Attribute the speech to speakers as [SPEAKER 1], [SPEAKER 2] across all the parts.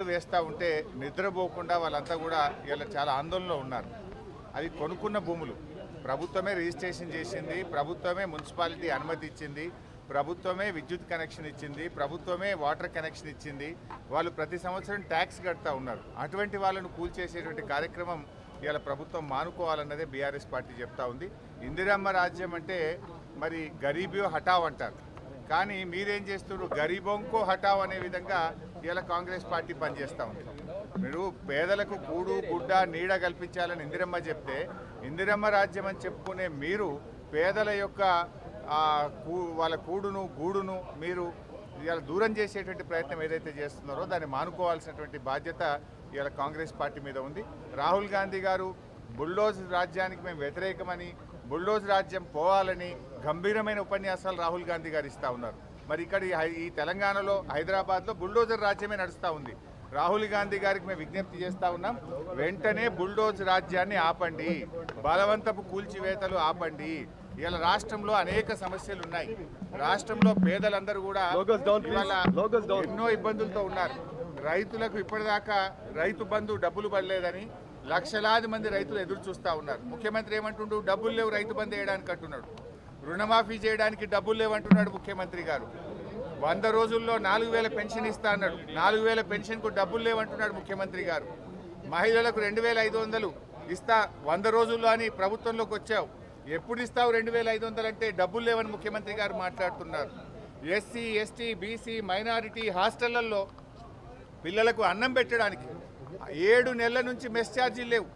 [SPEAKER 1] వేస్తూ ఉంటే నిద్రపోకుండా వాళ్ళంతా కూడా ఇలా చాలా ఆందోళనలో ఉన్నారు. అది కొనుక్కున్న భూములు ప్రభుత్వమే రిజిస్ట్రేషన్ చేసింది, ప్రభుత్వమే మున్సిపాలిటీ అనుమతి ఇచ్చింది, ప్రభుత్వమే విద్యుత్ కనెక్షన్ ఇచ్చింది, ప్రభుత్వమే వాటర్ కనెక్షన్ ఇచ్చింది. వాళ్ళు ప్రతి సంవత్సరం ట్యాక్స్ కడతా ఉన్నారు. అటువంటి వాళ్ళను కూల్చేసేటువంటి కార్యక్రమం ఇలా ప్రభుత్వం మానుకోవాలన్నదే బీఆర్ఎస్ పార్టీ చెప్తా ఉంది. ఇందిరమ్మ రాజ్యం అంటే మరి గరీబీ హఠావ్ అంటారు, కానీ మీరేం చేస్తున్నారు? గరీబోంకో హఠావ్ అనే విధంగా ఇలా కాంగ్రెస్ పార్టీ పనిచేస్తూ ఉంది. మీరు పేదలకు కూడు గుడ్డ నీడ కల్పించాలని ఇందిరమ్మ చెప్తే, ఇందిరమ్మ రాజ్యం అని చెప్పుకునే మీరు పేదల యొక్క వాళ్ళ కూడును గూడును మీరు ఇలా దూరం చేసేటువంటి ప్రయత్నం ఏదైతే చేస్తున్నారో దాన్ని మానుకోవాల్సినటువంటి బాధ్యత ఇలా కాంగ్రెస్ పార్టీ మీద ఉంది. రాహుల్ గాంధీ గారు బుల్డోజ్ రాజ్యానికి మేము వ్యతిరేకమని, బుల్డోజ్ రాజ్యం పోవాలని గంభీరమైన ఉపన్యాసాలు రాహుల్ గాంధీ గారు ఇస్తూ ఉన్నారు. మరి ఇక్కడ ఈ తెలంగాణలో హైదరాబాద్లో బుల్డోజర్ రాజ్యమే నడుస్తూ ఉంది. రాహుల్ గాంధీ గారికి మేము విజ్ఞప్తి చేస్తూ ఉన్నాం, వెంటనే బుల్డోజ్ రాజ్యాన్ని ఆపండి, బలవంతపు కూల్చివేతలు ఆపండి. ఇలా రాష్ట్రంలో అనేక సమస్యలు ఉన్నాయి. రాష్ట్రంలో పేదలందరూ కూడా ఎన్నో ఇబ్బందులతో ఉన్నారు. రైతులకు ఇప్పటిదాకా రైతు బంధు డబ్బులు పడలేదని లక్షలాది మంది రైతులు ఎదురు చూస్తూ ఉన్నారు. ముఖ్యమంత్రి ఏమంటుండు? డబ్బులు లేవు రైతు బంధు వేయడానికి అంటున్నాడు. రుణమాఫీ చేయడానికి డబ్బులు లేవంటున్నాడు ముఖ్యమంత్రి గారు. 100 రోజుల్లో 4000 పెన్షన్ ఇస్తా అన్నాడు. 4000 పెన్షన్కు డబ్బులు లేవంటున్నాడు ముఖ్యమంత్రి గారు. మహిళలకు 2500 ఇస్తా 100 రోజుల్లో అని ప్రభుత్వంలోకి వచ్చావు. ఎప్పుడు ఇస్తావు 2500 అంటే డబ్బులు లేవని ముఖ్యమంత్రి గారు మాట్లాడుతున్నారు. ఎస్సీ ఎస్టీ బీసీ మైనారిటీ హాస్టళ్లలో పిల్లలకు అన్నం పెట్టడానికి 7 నెలల నుంచి మెస్ ఛార్జీలు లేవు.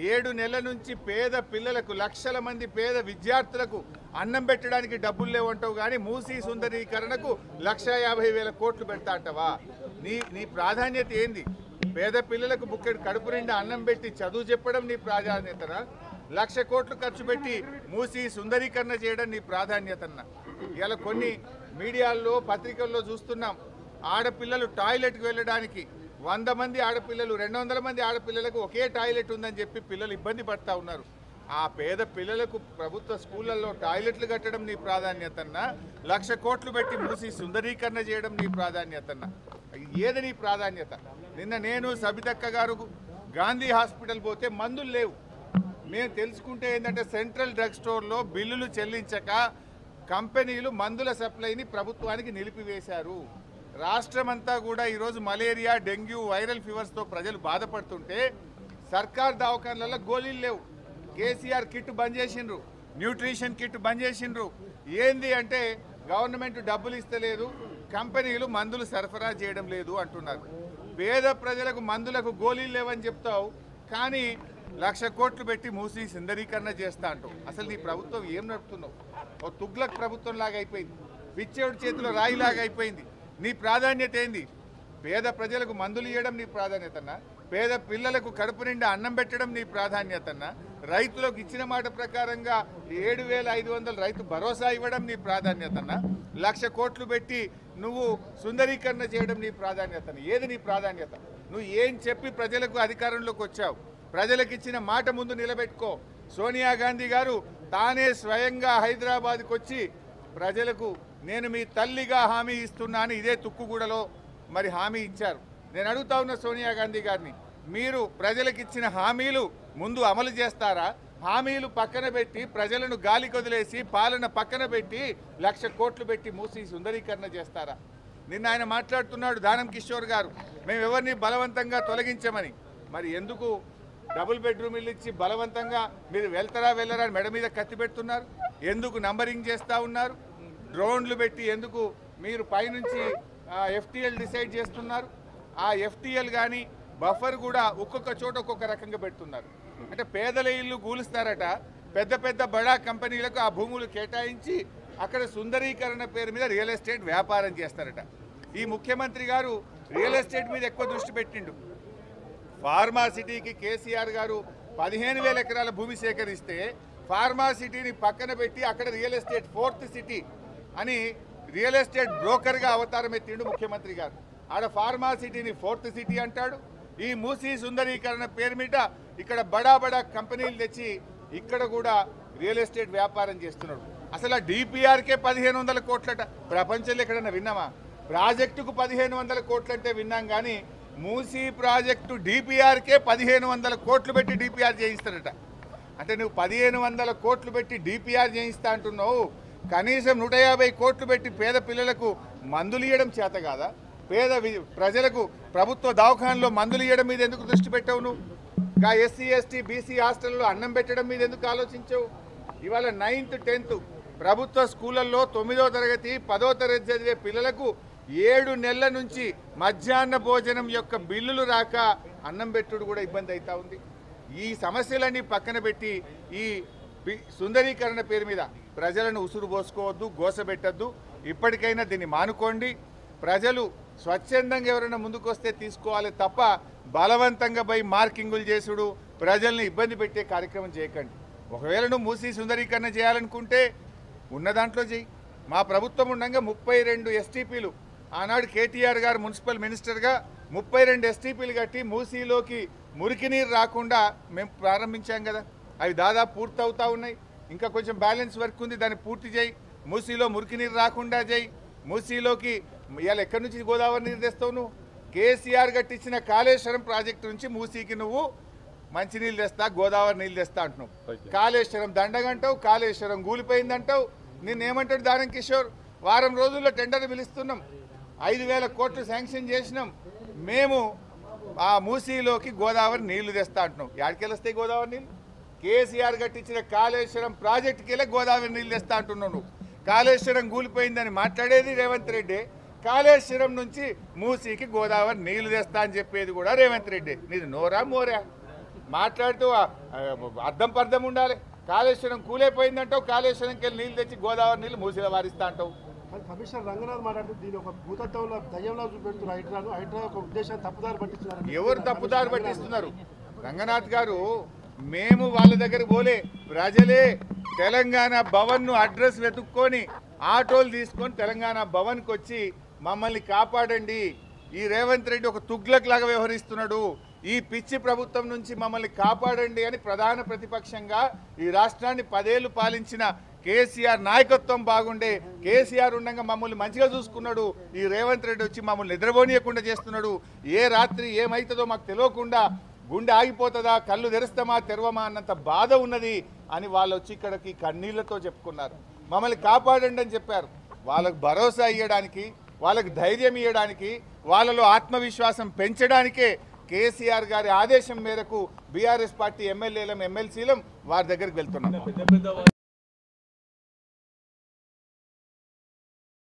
[SPEAKER 1] 7 నెలల నుంచి పేద పిల్లలకు, లక్షల మంది పేద విద్యార్థులకు అన్నం పెట్టడానికి డబ్బులు లేవంటావు, కానీ మూసీ సుందరీకరణకు 1,50,000 కోట్లు పెడతా అంటావా? నీ ప్రాధాన్యత ఏంది? పేద పిల్లలకు బుక్కెడు కడుపు నిండా అన్నం పెట్టి చదువు చెప్పడం నీ ప్రాధాన్యతనా? 1,00,000 కోట్లు ఖర్చు పెట్టి మూసీ సుందరీకరణ చేయడం నీ ప్రాధాన్యతన్నా? ఇలా కొన్ని మీడియాల్లో పత్రికల్లో చూస్తున్నాం, ఆడపిల్లలు టాయిలెట్కి వెళ్ళడానికి 100 మంది ఆడపిల్లలు 200 మంది ఆడపిల్లలకు ఒకే టాయిలెట్ ఉందని చెప్పి పిల్లలు ఇబ్బంది పడతా ఉన్నారు. ఆ పేద పిల్లలకు ప్రభుత్వ స్కూళ్ళల్లో టాయిలెట్లు కట్టడం నీ ప్రాధాన్యతన్నా? 1,00,000 కోట్లు పెట్టి మూసి సుందరీకరణ చేయడం నీ ప్రాధాన్యతన్నా? ఏది నీ ప్రాధాన్యత? నిన్న నేను సబితక్క గారు గాంధీ హాస్పిటల్ పోతే మందులు లేవు. మేము తెలుసుకుంటే ఏంటంటే సెంట్రల్ డ్రగ్ స్టోర్లో బిల్లులు చెల్లించక కంపెనీలు మందుల సప్లైని ప్రభుత్వానికి నిలిపివేశారు. రాష్ట్రమంతా కూడా ఈరోజు మలేరియా, డెంగ్యూ, వైరల్ ఫీవర్స్తో ప్రజలు బాధపడుతుంటే సర్కార్ దవాఖానాలలో గోళీలు లేవు. కేసీఆర్ కిట్ బంద్ చేసిండ్రు, న్యూట్రిషన్ కిట్ బంద్ చేసిండ్రు. ఏంది అంటే గవర్నమెంట్ డబ్బులు ఇస్తలేదు, కంపెనీలు మందులు సరఫరా చేయడం లేదు అంటున్నారు. పేద ప్రజలకు మందులకు గోళీలు లేవని చెప్తావు, కానీ 1,00,000 కోట్లు పెట్టి మూసి సుందరీకరణ చేస్తా అంటావు. అసలు నీ ప్రభుత్వం ఏం నడుపుతున్నావు? ఓ తుగ్లక్ ప్రభుత్వం లాగా అయిపోయింది, పిచ్చేవుడి చేతిలో రాయిలాగా అయిపోయింది. నీ ప్రాధాన్యత ఏంది? పేద ప్రజలకు మందులు ఇవ్వడం నీ ప్రాధాన్యతన్నా? పేద పిల్లలకు కడుపు నిండా అన్నం పెట్టడం నీ ప్రాధాన్యతన్నా? రైతులకు ఇచ్చిన మాట ప్రకారంగా 7,500 రైతు భరోసా ఇవ్వడం నీ ప్రాధాన్యతన్నా? 1,00,000 కోట్లు పెట్టి నువ్వు సుందరీకరణ చేయడం నీ ప్రాధాన్యతన్నా? ఏది నీ ప్రాధాన్యత? నువ్వు ఏం చెప్పి ప్రజలకు అధికారంలోకి వచ్చావు? ప్రజలకు ఇచ్చిన మాట ముందు నిలబెట్టుకో. సోనియా గాంధీ గారు తానే స్వయంగా హైదరాబాద్కి వచ్చి ప్రజలకు నేను మీ తల్లిగా హామీ ఇస్తున్నాను ఇదే తుక్కుగూడలో మరి హామీ ఇచ్చారు. నేను అడుగుతా ఉన్న సోనియా గాంధీ గారిని, మీరు ప్రజలకు ఇచ్చిన హామీలు ముందు అమలు చేస్తారా? హామీలు పక్కన పెట్టి ప్రజలను గాలి కొదిలేసి పాలన పక్కన పెట్టి 1,00,000 కోట్లు పెట్టి మూసి సుందరీకరణ చేస్తారా? నిన్న ఆయన మాట్లాడుతున్నాడు, దానం కిషోర్ గారు, మేము ఎవరిని బలవంతంగా తొలగించమని. మరి ఎందుకు డబుల్ బెడ్రూమ్ ఇల్లు ఇచ్చి బలవంతంగా మీరు వెళ్తారా వెళ్ళరా మెడ మీద కత్తి పెడుతున్నారు? ఎందుకు నంబరింగ్ చేస్తూ ఉన్నారు? డ్రోన్లు పెట్టి ఎందుకు మీరు పైనుంచి ఎఫ్టీఎల్ డిసైడ్ చేస్తున్నారు? ఆ ఎఫ్టీఎల్ కానీ బఫర్ కూడా ఒక్కొక్క చోట ఒక్కొక్క రకంగా పెడుతున్నారు. అంటే పేదల ఇల్లు కూలుస్తారట, పెద్ద పెద్ద బడా కంపెనీలకు ఆ భూములు కేటాయించి అక్కడ సుందరీకరణ పేరు మీద రియల్ ఎస్టేట్ వ్యాపారం చేస్తారట. ఈ ముఖ్యమంత్రి గారు రియల్ ఎస్టేట్ మీద ఎక్కువ దృష్టి పెట్టిండు. ఫార్మా సిటీకి కేసీఆర్ గారు 15,000 ఎకరాల భూమి సేకరిస్తే ఫార్మా సిటీని పక్కన పెట్టి అక్కడ రియల్ ఎస్టేట్ 4th సిటీ అని రియల్ ఎస్టేట్ బ్రోకర్గా అవతారం ఎత్తిండు ముఖ్యమంత్రి గారు. ఆడ ఫార్మా సిటీని 4th సిటీ అంటాడు. ఈ మూసీ సుందరీకరణ పేరు మీద ఇక్కడ బడా బడా కంపెనీలు తెచ్చి ఇక్కడ కూడా రియల్ ఎస్టేట్ వ్యాపారం చేస్తున్నాడు. అసలు ఆ డిపిఆర్కే 1,500 కోట్లట. ప్రపంచంలో ఎక్కడన్నా విన్నామా? ప్రాజెక్టుకు 1,500 కోట్లంటే విన్నాం, కానీ మూసీ ప్రాజెక్టు డిపిఆర్కే 1500 కోట్లు పెట్టి డిపిఆర్ చేయిస్తారట. అంటే నువ్వు 1500 కోట్లు పెట్టి డిపిఆర్ చేయిస్తా అంటున్నావు, కనీసం 150 కోట్లు పెట్టి పేద పిల్లలకు మందులు ఇవ్వడం చేత కాదా? పేద ప్రజలకు ప్రభుత్వ దవాఖానలో మందులు ఇవ్వడం మీద ఎందుకు దృష్టి పెట్టావు? నువ్వు ఎస్సీ ఎస్టీ బీసీ హాస్టల్లో అన్నం పెట్టడం మీద ఎందుకు ఆలోచించావు? ఇవాళ 9th 10th ప్రభుత్వ స్కూళ్ళల్లో 9వ తరగతి 10వ తరగతి చదివే పిల్లలకు 7 నెలల నుంచి మధ్యాహ్న భోజనం యొక్క బిల్లులు రాక అన్నం పెట్టుడు కూడా ఇబ్బంది అవుతా ఉంది. ఈ సమస్యలన్నీ పక్కన పెట్టి ఈ సుందరీకరణ పేరు మీద ప్రజలను ఉసురు పోసుకోవద్దు, గోసబెట్టద్దు. ఇప్పటికైనా దీన్ని మానుకోండి. ప్రజలు స్వచ్ఛందంగా ఎవరైనా ముందుకు వస్తే తీసుకోవాలి తప్ప బలవంతంగా పోయి మార్కింగులు చేసుడు, ప్రజల్ని ఇబ్బంది పెట్టే కార్యక్రమం చేయకండి. ఒకవేళ నువ్వు మూసీ సుందరీకరణ చేయాలనుకుంటే ఉన్న దాంట్లో చేయి. మా ప్రభుత్వం ఉండగా 32 ఎస్టీపీలు ఆనాడు కేటీఆర్ గారు మున్సిపల్ మినిస్టర్గా 32 ఎస్టీపీలు కట్టి మూసీలోకి మురికి నీరు రాకుండా మేము ప్రారంభించాం కదా. అవి దాదాపు పూర్తవుతా ఉన్నాయి. ఇంకా కొంచెం బ్యాలెన్స్ వర్క్ ఉంది, దాన్ని పూర్తి చేయి. మూసీలో మురికి నీరు రాకుండా చేయి. మూసీలోకి ఇవాళ ఎక్కడి నుంచి గోదావరి నీరు తెస్తావు? నువ్వు కేసీఆర్ కట్టించిన కాళేశ్వరం ప్రాజెక్టు నుంచి మూసీకి నువ్వు మంచినీళ్ళు తెస్తా, గోదావరి నీళ్ళు తెస్తా అంటున్నావు. కాళేశ్వరం దండగంటావు, కాళేశ్వరం కూలిపోయిందంటావు. నిన్నేమంటాడు దానం కిషోర్? వారం రోజుల్లో టెండర్ పిలుస్తున్నాం, 5000 కోట్లు శాంక్షన్ చేసినాం, మేము ఆ మూసీలోకి గోదావరి నీళ్లు తెస్తా అంటున్నాం. ఎక్కడికి వస్తాయి గోదావరి నీళ్ళు? కేసీఆర్ కట్టించిన కాళేశ్వరం ప్రాజెక్టుకి వెళ్ళి గోదావరి నీళ్ళు తెస్తా అంటున్నావు. నువ్వు కాళేశ్వరం కూలిపోయిందని మాట్లాడేది రేవంత్ రెడ్డి, కాళేశ్వరం నుంచి మూసీకి గోదావరి నీళ్లు తెస్తా అని చెప్పేది కూడా రేవంత్ రెడ్డి. నీది నోరా మోరా? మాట్లాడుతూ అర్థం పర్థం ఉండాలి. కాళేశ్వరం కూలైపోయిందంటావు, కాళేశ్వరంకి వెళ్ళి నీళ్ళు తెచ్చి గోదావరి నీళ్ళు మూసీలో వారిస్తా అంటావు.
[SPEAKER 2] కమిషనర్ రంగనాథ్ మాట్లాడుతూ దీని ఒక భూతత్వంలో దయ్యంలో చూపెడుతున్నారు. హైడ్రా ఒక ఉద్దేశం తప్పుదారి పట్టిస్తున్నారు.
[SPEAKER 1] ఎవరు తప్పుదారి పట్టిస్తున్నారు? రంగనాథ్ గారు, మేము వాళ్ళ దగ్గర పోలే, ప్రజలే తెలంగాణ భవన్ను అడ్రస్ వెతుక్కొని ఆటోలు తీసుకొని తెలంగాణ భవన్కి వచ్చి మమ్మల్ని కాపాడండి, ఈ రేవంత్ రెడ్డి ఒక తుగ్లక్ లాగా వ్యవహరిస్తున్నాడు, ఈ పిచ్చి ప్రభుత్వం నుంచి మమ్మల్ని కాపాడండి అని ప్రధాన ప్రతిపక్షంగా ఈ రాష్ట్రాన్ని 10 ఏళ్లు పాలించిన కేసీఆర్ నాయకత్వం బాగుండే, కేసీఆర్ ఉండగా మమ్మల్ని మంచిగా చూసుకున్నాడు, ఈ రేవంత్ రెడ్డి వచ్చి మమ్మల్ని నిద్రపోనీయకుండా చేస్తున్నాడు, ఏ రాత్రి ఏమవుతుందో మాకు తెలియకుండా గుండె ఆగిపోతుందా, కళ్ళు తెరుస్తామా తెరవమా అన్నంత బాధ ఉన్నది అని వాళ్ళు వచ్చి ఇక్కడికి కన్నీళ్లతో చెప్పుకున్నారు. మమ్మల్ని కాపాడండి అని చెప్పారు. వాళ్ళకు భరోసా ఇవ్వడానికి, వాళ్ళకు ధైర్యం ఇవ్వడానికి, వాళ్ళలో ఆత్మవిశ్వాసం పెంచడానికే కేసీఆర్ గారి ఆదేశం మేరకు బీఆర్ఎస్ పార్టీ ఎమ్మెల్యేలం ఎమ్మెల్సీలం వారి దగ్గరికి వెళ్తున్నాం.